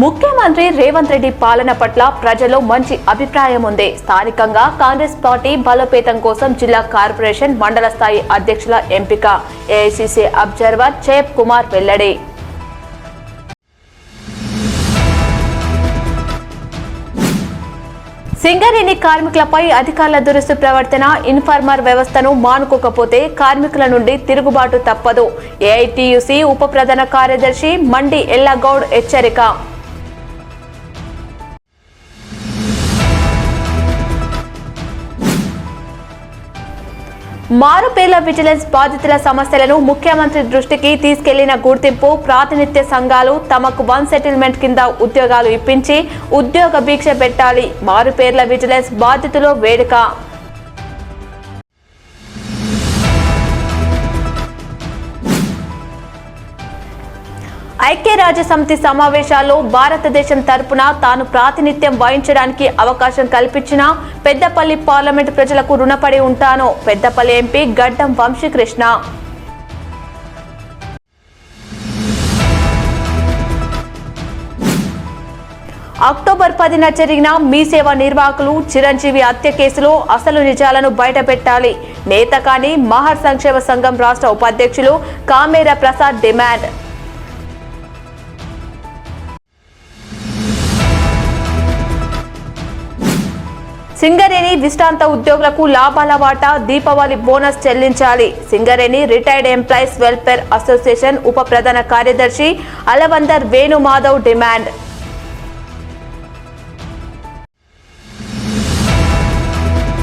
ముఖ్యమంత్రి రేవంత్ రెడ్డి పాలన పట్ల ప్రజల్లో మంచి అభిప్రాయం ఉంది. స్థానికంగా కాంగ్రెస్ పార్టీ బలోపేతం కోసం జిల్లా కార్పొరేషన్ మండల స్థాయి అధ్యక్షుల ఎంపిక ఏఐసీసీ అబ్జర్వర్ చేప్ కుమార్ వెల్లడి. సింగరేణి కార్మికులపై అధికారుల దురుసు ప్రవర్తన, ఇన్ఫార్మర్ వ్యవస్థను మానుకోకపోతే కార్మికుల నుండి తిరుగుబాటు తప్పదు. ఏఐటీయూసీ ఉప ప్రధాన కార్యదర్శి మండి ఎల్లగౌడ్ హెచ్చరిక. మారుపేర్ల విజిలెన్స్ బాధితుల సమస్యలను ముఖ్యమంత్రి దృష్టికి తీసుకెళ్లిన గుర్తింపు ప్రాతినిధ్య సంఘాలు తమకు వన్ సెటిల్మెంట్ కింద ఉద్యోగాలు ఇప్పించి ఉద్యోగ భిక్ష పెట్టాలి. మారుపేర్ల విజిలెన్స్ బాధితులు వేడుక. ఐక్యరాజ్యసమితి సమావేశాల్లో భారతదేశం తరపున తాను ప్రాతినిధ్యం వహించడానికి అవకాశం కల్పించిన పెద్దపల్లి పార్లమెంటు ప్రజలకు రుణపడి ఉంటాను. పెద్దపల్లి ఎంపీ గడ్డం వంశీకృష్ణ. అక్టోబర్ 10న జరిగిన మీ సేవ నిర్వాహకులు చిరంజీవి హత్య కేసులో అసలు నిజాలను బయటపెట్టాలి. నేతకాని మహర్ సంక్షేమ సంఘం రాష్ట్ర ఉపాధ్యక్షులు కామేర ప్రసాద్ డిమాండ్. సింగరేణి విశ్రాంత ఉద్యోగులకు లాభాల వాటా దీపావళి బోనస్ చెల్లించాలి. Singareni retired employees welfare association ఉప ప్రధాన కార్యదర్శి అలవందర్ వేణుమాధవ్ డిమాండ్.